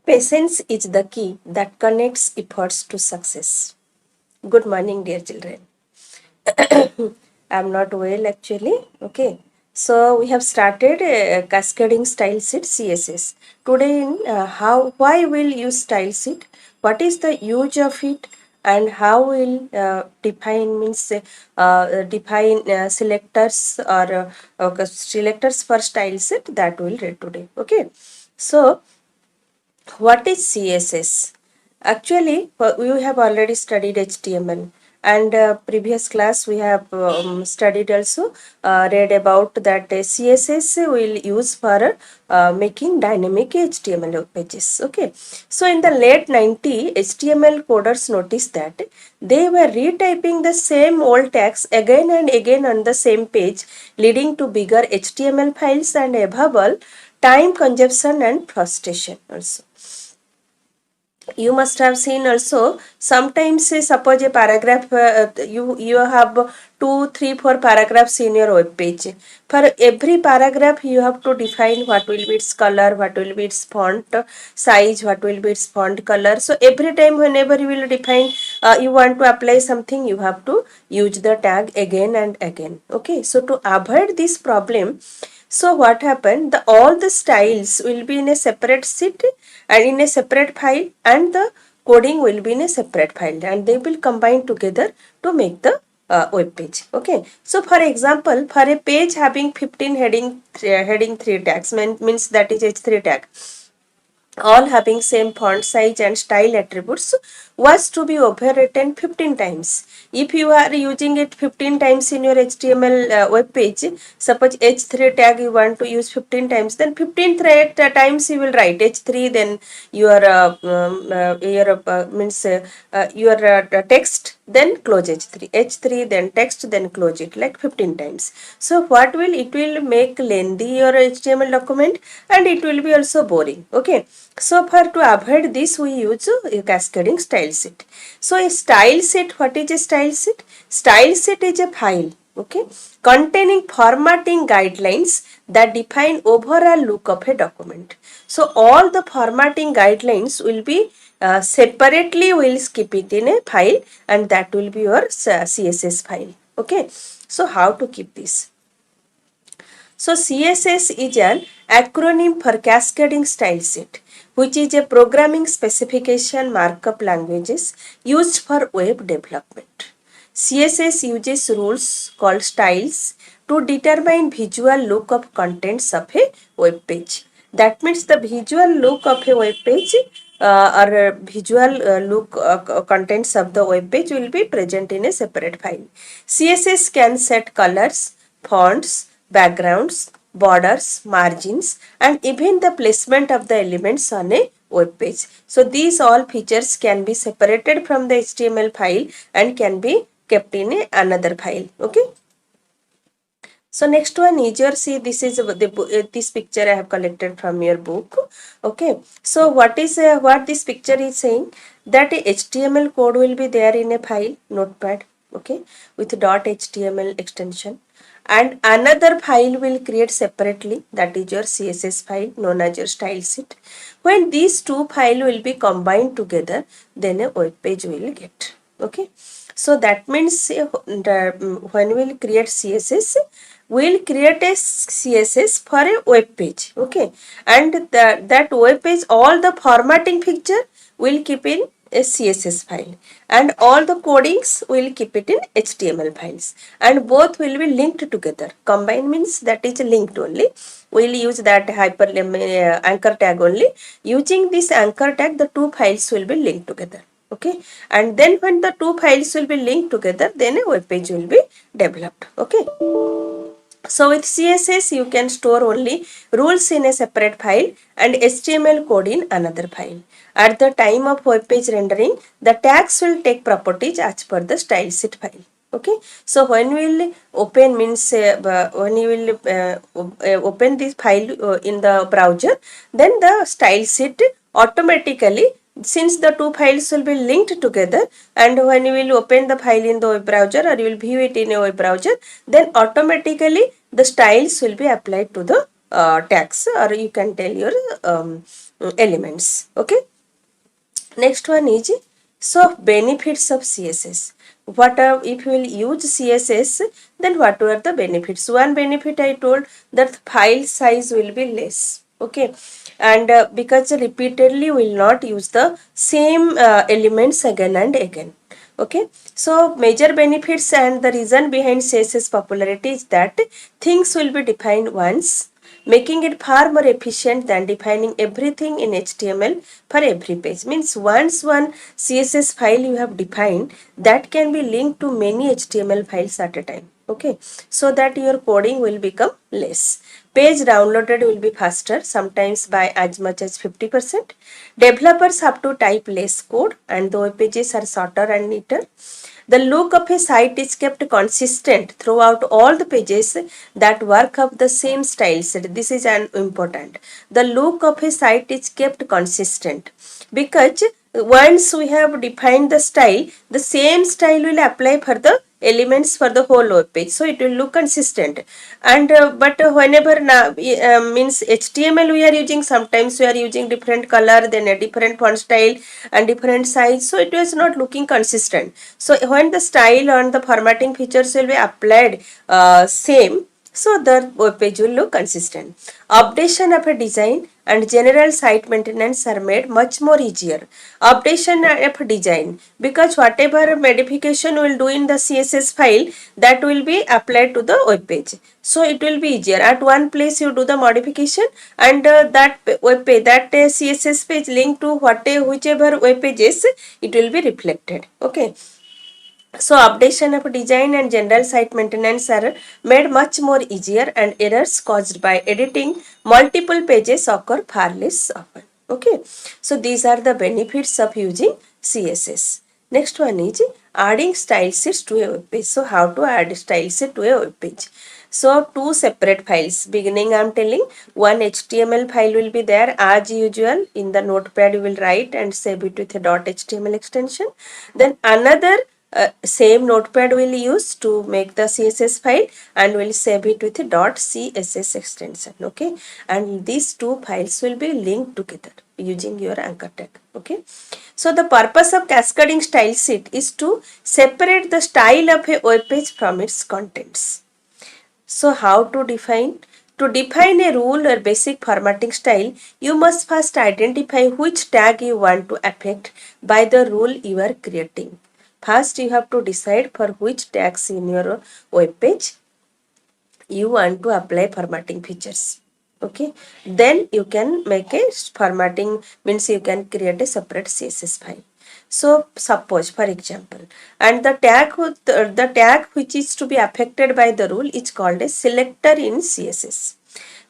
Patience is the key that connects efforts to success. Good morning, dear children. I'm not well actually. Okay. So we have started cascading style sheet CSS. Today, why will use style sheet? What is the use of it? And how will define selectors or selectors for style sheet that we'll read today. Okay. So what is CSS? Actually, we have already studied HTML, and previous class we have studied also read about that CSS will use for making dynamic HTML web pages. Okay, so in the late 90s, HTML coders noticed that they were retyping the same old tags again and again on the same page, leading to bigger HTML files and above all, time consumption and frustration also. You must have seen also sometimes say suppose a paragraph you have 2 3 4 paragraphs in your web page. For every paragraph you have to define what will be its color, what will be its font size, what will be its font color. So every time whenever you will define you want to apply something, you have to use the tag again and again. Okay, so to avoid this problem, so what happened, the all the styles will be in a separate sheet and in a separate file, and the coding will be in a separate file, and they will combine together to make the web page. Okay, so for example, for a page having 15 heading 3 tags means that is h3 tag, all having same font size and style attributes, was to be overwritten 15 times. If you are using it 15 times in your HTML web page, suppose h3 tag you want to use 15 times, then 15 times you will write h3, then your text, then close h3 then text, then close it like 15 times. So what will it will make lengthy your HTML document, and it will be also boring. Okay, so for to avoid this, we use a cascading style sheet. So a style sheet, what is a style sheet? Style sheet is a file, okay, containing formatting guidelines that define overall look of a document. So all the formatting guidelines will be separately, we'll keep it in a file, and that will be your CSS file. Okay, so how to keep this? So CSS is an acronym for Cascading Style Sheet, which is a programming specification markup languages used for web development. CSS uses rules called styles to determine visual look of contents of a web page. That means the visual look of a web page or visual look contents of the web page will be present in a separate file. CSS can set colors, fonts, backgrounds, borders, margins, and even the placement of the elements on a web page. So these all features can be separated from the HTML file and can be kept in another file. Okay. So next one is your, see, this is this picture I have collected from your book. Okay. So what is what this picture is saying, that HTML code will be there in a file notepad, okay, with .html extension, and another file will create separately, that is your CSS file known as your style sheet. When these two files will be combined together, then a web page will get. Okay, so that means when we will create CSS, we will create a CSS for a web page. Okay, and that web page, all the formatting feature will keep in a CSS file, and all the codings will keep it in HTML files, and both will be linked together. Combine means that is linked only. We will use that anchor tag only. Using this anchor tag, the two files will be linked together. Okay, and then when the two files will be linked together, then a web page will be developed. Okay. So with CSS, you can store only rules in a separate file and HTML code in another file. At the time of web page rendering, the tags will take properties as per the style sheet file. Okay, so when we will open means when you will open this file in the browser, then the style sheet automatically, since the two files will be linked together, and when you will open the file in the web browser or you will view it in a web browser, then automatically the styles will be applied to the tags, or you can tell your elements. Okay. Next one is, so benefits of CSS. What are, if you will use CSS, then what were the benefits? One benefit I told, that file size will be less. Okay, and because repeatedly will not use the same elements again and again. Okay, so major benefits and the reason behind CSS popularity is that things will be defined once, making it far more efficient than defining everything in HTML for every page. Means once one CSS file you have defined, that can be linked to many HTML files at a time. Okay, so that your coding will become less. Page downloaded will be faster, sometimes by as much as 50%. Developers have to type less code and the web pages are shorter and neater. The look of a site is kept consistent throughout all the pages that work of the same style set. This is an important. The look of a site is kept consistent because once we have defined the style, the same style will apply for the elements for the whole web page, so it will look consistent. And but whenever now means HTML we are using, sometimes we are using different color, then a different font style and different size, so it was not looking consistent. So when the style and the formatting features will be applied same, so the web page will look consistent. Updation of a design and general site maintenance are made much more easier. Updation of design, because whatever modification we will do in the CSS file, that will be applied to the web page. So it will be easier. At one place you do the modification and that web page, that CSS page linked to whichever web pages, it will be reflected. Okay. So updation of design and general site maintenance are made much more easier, and errors caused by editing multiple pages occur far less often. Okay. So these are the benefits of using CSS. Next one is adding style sheets to a web page. So how to add style sheet to a web page? So two separate files. Beginning I am telling, one HTML file will be there as usual. In the notepad you will write and save it with a .html extension. Then another same notepad will use to make the CSS file and will save it with a .css extension. Okay, and these two files will be linked together using your anchor tag. Okay, so the purpose of cascading style sheet is to separate the style of a web page from its contents. So how to define? To define a rule or basic formatting style, you must first identify which tag you want to affect by the rule you are creating. First, you have to decide for which tags in your web page you want to apply formatting features. Okay, then you can make a formatting, means you can create a separate CSS file. So suppose, for example, and the tag which is to be affected by the rule is called a selector in CSS.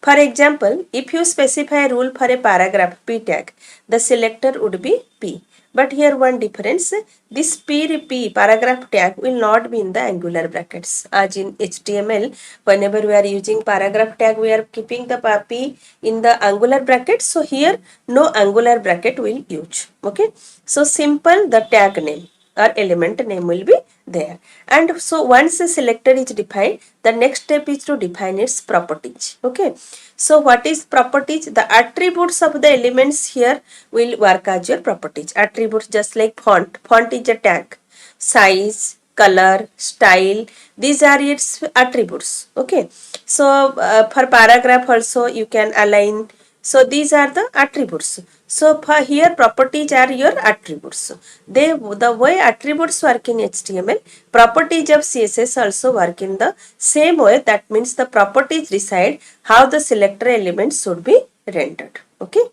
For example, if you specify a rule for a paragraph p tag, the selector would be p. But here one difference, this p paragraph tag will not be in the angular brackets. As in HTML, whenever we are using paragraph tag, we are keeping the p in the angular brackets. So here no angular bracket will use. Okay. So simple, the tag name or element name will be there. And so once the selector is defined, the next step is to define its properties. Okay. So what is properties? The attributes of the elements here will work as your properties. Attributes just like font. Font is a tag. Size, color, style, these are its attributes. Okay. So for paragraph also you can align. So these are the attributes. So for here properties are your attributes. The way attributes work in HTML, properties of CSS also work in the same way. That means the properties decide how the selector elements should be rendered. Okay.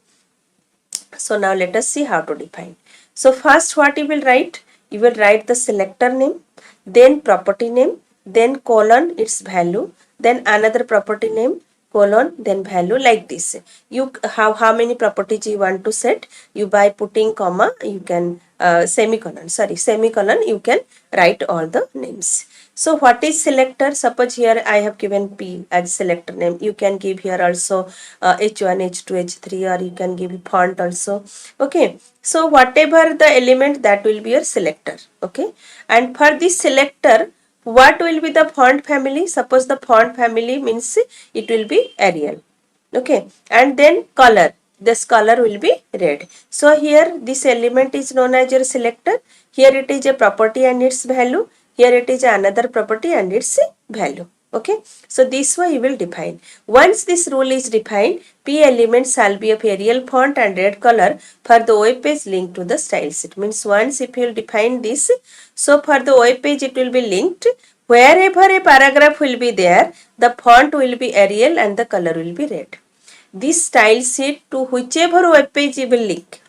So now let us see how to define. So first what you will write? You will write the selector name, then property name, then colon its value, then another property name, colon, then value, like this. You have how many properties you want to set? You by putting comma, you can semicolon, you can write all the names. So what is selector? Suppose here I have given P as selector name. You can give here also H1, H2, H3, or you can give font also. Okay. So whatever the element, that will be your selector. Okay. And for this selector, what will be the font family? Suppose the font family means it will be Arial. Okay. And then color. this color will be red. So here this element is known as your selector. Here it is a property and its value. Here it is another property and its value. Okay, so this way you will define. Once this rule is defined, P element shall be of Arial font and red color for the web page linked to the style sheet. Means once if you will define this, so for the web page it will be linked. Wherever a paragraph will be there, the font will be Arial and the color will be red. This style sheet to whichever web page you will link,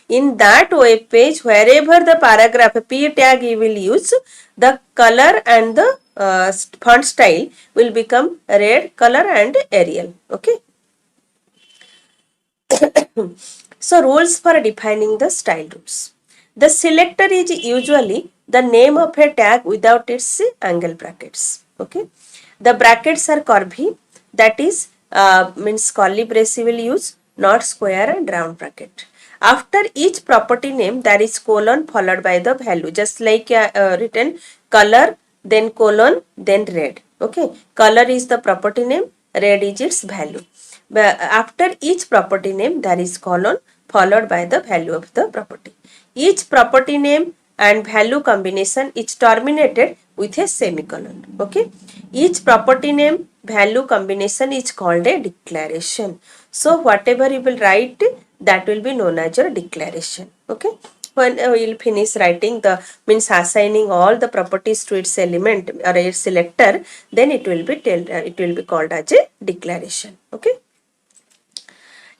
in that web page, wherever the paragraph P tag you will use, the color and the font style will become red color and Arial. Okay. So rules for defining the style rules. The selector is usually the name of a tag without its angle brackets. Okay. The brackets are curvy, that is means curly brace you will use, not square and round bracket. After each property name there is colon followed by the value, just like written color, then colon, then red. Okay, color is the property name, red is its value. But after each property name there is colon followed by the value of the property. Each property name and value combination is terminated with a semicolon. Okay, each property name value combination is called a declaration. So whatever you will write, that will be known as your declaration. Okay, when we will finish writing the means assigning all the properties to its element or its selector, then it will be called as a declaration. Okay.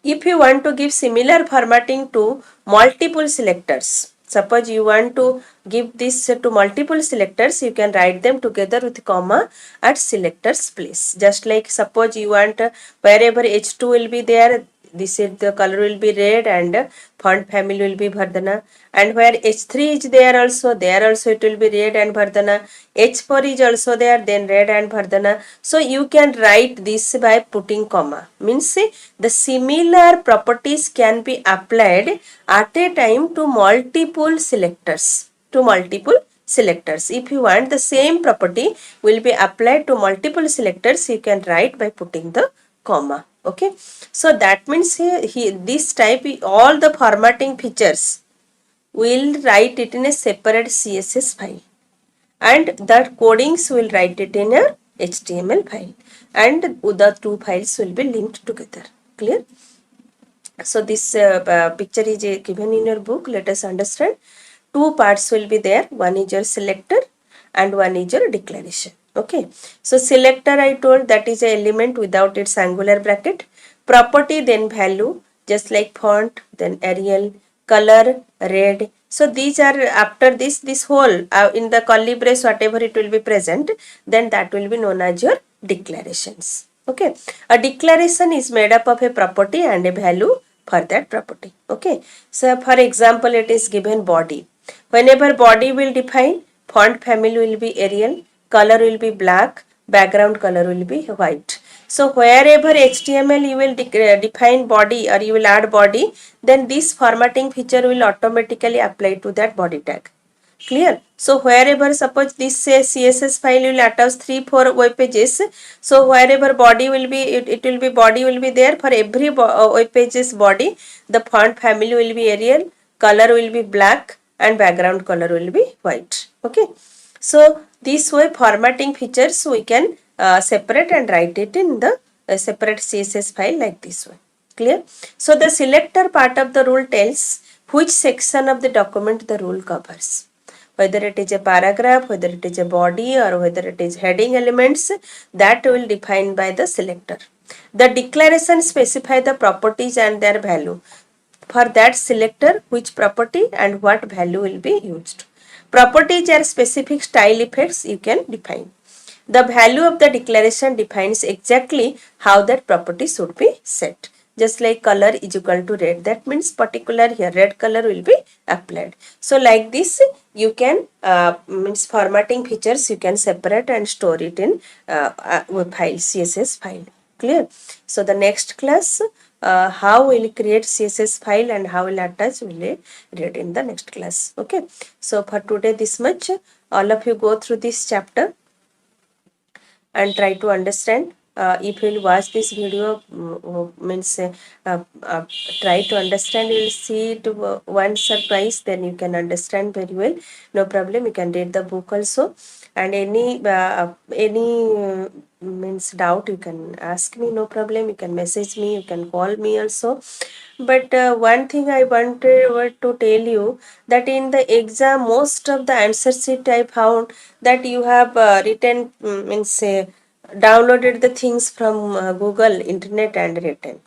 If you want to give similar formatting to multiple selectors, suppose you want to give this to multiple selectors, you can write them together with comma at selectors place. Just like suppose you want wherever H2 will be there, this is the color will be red and font family will be Vardhana, and where H3 is there also it will be red and Vardhana, H4 is also there, then red and Vardhana. So you can write this by putting comma, means the similar properties can be applied at a time to multiple selectors. If you want the same property will be applied to multiple selectors, you can write by putting the comma. Okay, so that means this type all the formatting features will write it in a separate CSS file, and the codings will write it in a HTML file, and the two files will be linked together. Clear? So this picture is given in your book. Let us understand. Two parts will be there. One is your selector and one is your declaration. Okay. So selector I told that is an element without its angular bracket. Property then value, just like font, then Arial, color, red. So these are after this whole in the curly brace whatever it will be present, then that will be known as your declarations. Okay. A declaration is made up of a property and a value for that property. Okay. So for example, it is given body. Whenever body will define, font family will be Arial, color will be black, background color will be white. So wherever HTML you will define body or you will add body, then this formatting feature will automatically apply to that body tag. Clear? So wherever suppose this says CSS file will attach 3-4 web pages. So wherever body will be, it will be body will be there. For every web pages body, the font family will be Arial, color will be black and background color will be white. Okay. So this way formatting features we can separate and write it in the separate CSS file like this one. Clear? So the selector part of the rule tells which section of the document the rule covers. Whether it is a paragraph, whether it is a body or whether it is heading elements, that will define by the selector. The declaration specify the properties and their value. For that selector, which property and what value will be used. Properties are specific style effects you can define. The value of the declaration defines exactly how that property should be set. Just like color is equal to red, that means particular here red color will be applied. So like this you can means formatting features you can separate and store it in file, CSS file. Clear? So the next class how we'll create CSS file and how we'll attach will read in the next class. Okay. So for today this much. All of you go through this chapter and try to understand. if you will watch this video, means try to understand, you will see it once or twice, then you can understand very well. No problem, you can read the book also. And any means doubt, you can ask me, no problem. You can message me, you can call me also. But one thing I wanted to tell you, that in the exam, most of the answer sheet I found that you have written, means downloaded the things from Google, internet, and written.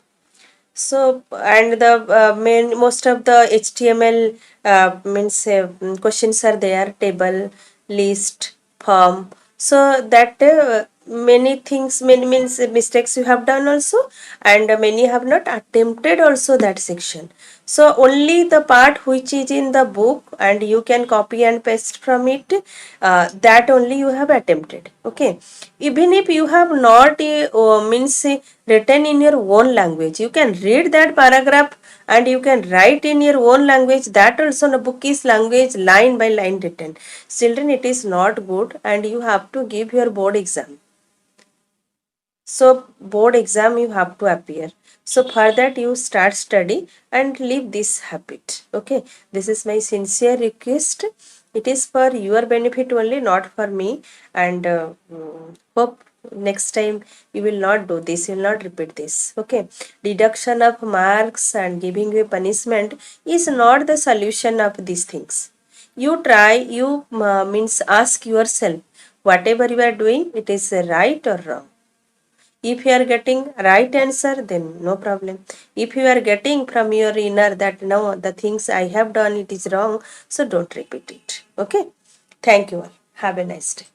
So, and the most of the HTML means questions are there, table, list, form. So that many things, many means mistakes you have done also, and many have not attempted also that section. So only the part which is in the book and you can copy and paste from it, that only you have attempted. Okay, even if you have not means written in your own language, you can read that paragraph and you can write in your own language. That also the book is language, line by line written. Children, it is not good, and you have to give your board exam. So board exam you have to appear. So for that you start study and leave this habit. Okay, this is my sincere request. It is for your benefit only, not for me. And hope next time you will not do this, you will not repeat this. Okay, deduction of marks and giving you punishment is not the solution of these things. You try, you means ask yourself, whatever you are doing, it is right or wrong. If you are getting right answer, then no problem. If you are getting from your inner that no, the things I have done, it is wrong, so don't repeat it. Okay, thank you all, have a nice day.